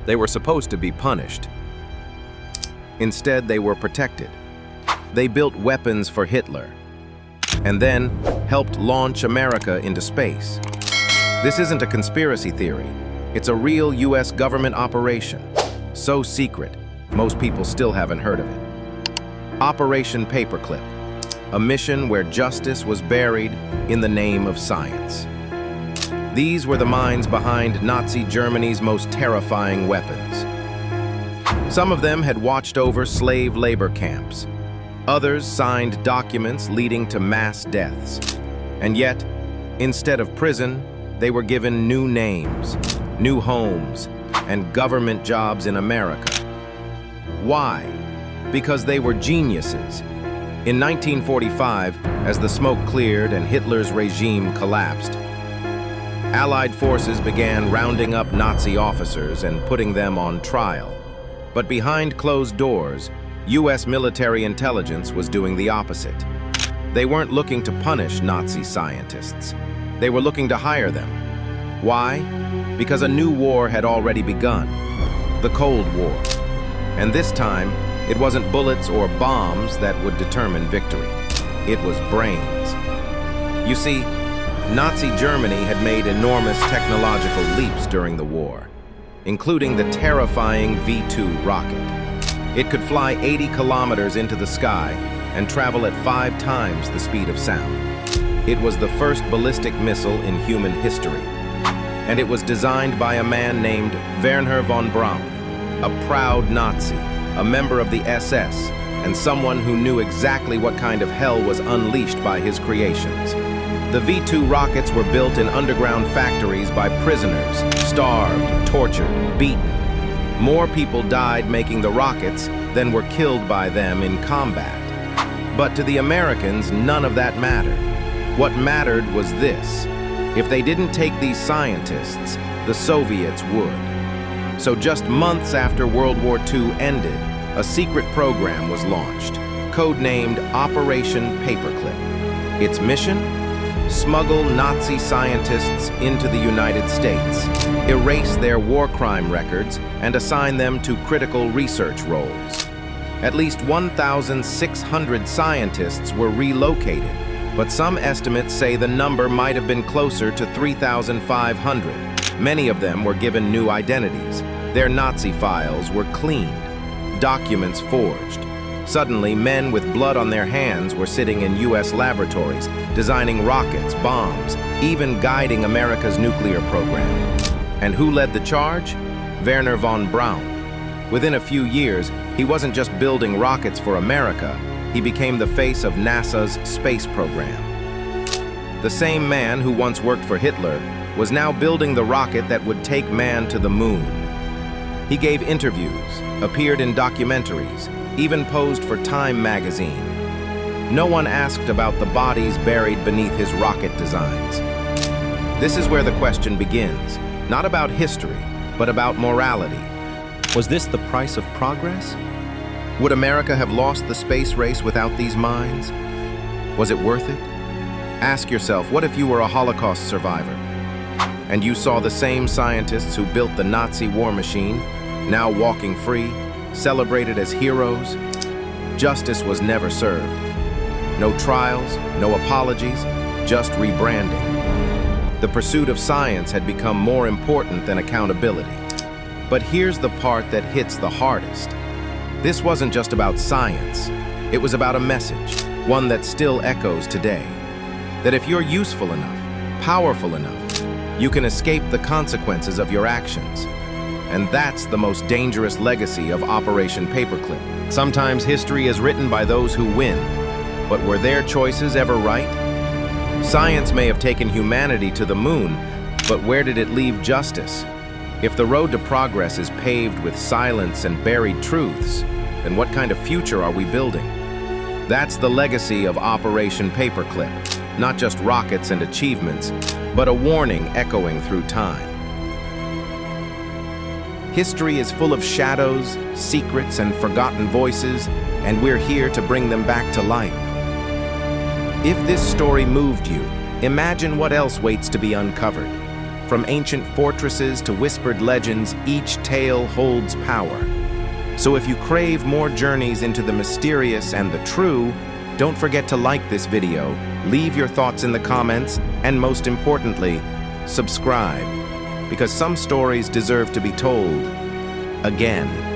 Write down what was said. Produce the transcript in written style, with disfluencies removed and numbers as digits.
They were supposed to be punished. Instead, they were protected. They built weapons for Hitler, and then helped launch America into space. This isn't a conspiracy theory. It's a real US government operation. So secret, most people still haven't heard of it. Operation Paperclip, a mission where justice was buried in the name of science. These were the minds behind Nazi Germany's most terrifying weapons. Some of them had watched over slave labor camps. Others signed documents leading to mass deaths. And yet, instead of prison, they were given new names, new homes, and government jobs in America. Why? Because they were geniuses. In 1945, as the smoke cleared and Hitler's regime collapsed, Allied forces began rounding up Nazi officers and putting them on trial. But behind closed doors, US military intelligence was doing the opposite. They weren't looking to punish Nazi scientists. They were looking to hire them. Why? Because a new war had already begun, the Cold War. And this time, it wasn't bullets or bombs that would determine victory. It was brains. You see, Nazi Germany had made enormous technological leaps during the war, including the terrifying V-2 rocket. It could fly 80 kilometers into the sky and travel at 5 times the speed of sound. It was the first ballistic missile in human history, and it was designed by a man named Wernher von Braun, a proud Nazi, a member of the SS, and someone who knew exactly what kind of hell was unleashed by his creations. The V-2 rockets were built in underground factories by prisoners, starved, tortured, beaten. More people died making the rockets than were killed by them in combat. But to the Americans, none of that mattered. What mattered was this: if they didn't take these scientists, the Soviets would. So just months after World War II ended, a secret program was launched, codenamed Operation Paperclip. Its mission? Smuggle Nazi scientists into the United States, erase their war crime records, and assign them to critical research roles. At least 1,600 scientists were relocated, but some estimates say the number might have been closer to 3,500. Many of them were given new identities. Their Nazi files were cleaned, documents forged. Suddenly, men with blood on their hands were sitting in US laboratories, designing rockets, bombs, even guiding America's nuclear program. And who led the charge? Wernher von Braun. Within a few years, he wasn't just building rockets for America, he became the face of NASA's space program. The same man who once worked for Hitler was now building the rocket that would take man to the moon. He gave interviews, appeared in documentaries, even posed for Time magazine. No one asked about the bodies buried beneath his rocket designs. This is where the question begins, not about history, but about morality. Was this the price of progress? Would America have lost the space race without these minds? Was it worth it? Ask yourself, what if you were a Holocaust survivor, and you saw the same scientists who built the Nazi war machine, now walking free, celebrated as heroes? Justice was never served. No trials, no apologies, just rebranding. The pursuit of science had become more important than accountability. But here's the part that hits the hardest. This wasn't just about science. It was about a message, one that still echoes today. That if you're useful enough, powerful enough, you can escape the consequences of your actions. And that's the most dangerous legacy of Operation Paperclip. Sometimes history is written by those who win, but were their choices ever right? Science may have taken humanity to the moon, but where did it leave justice? If the road to progress is paved with silence and buried truths, then what kind of future are we building? That's the legacy of Operation Paperclip, not just rockets and achievements, but a warning echoing through time. History is full of shadows, secrets, and forgotten voices, and we're here to bring them back to life. If this story moved you, imagine what else waits to be uncovered. From ancient fortresses to whispered legends, each tale holds power. So if you crave more journeys into the mysterious and the true, don't forget to like this video, leave your thoughts in the comments, and most importantly, subscribe, because some stories deserve to be told again.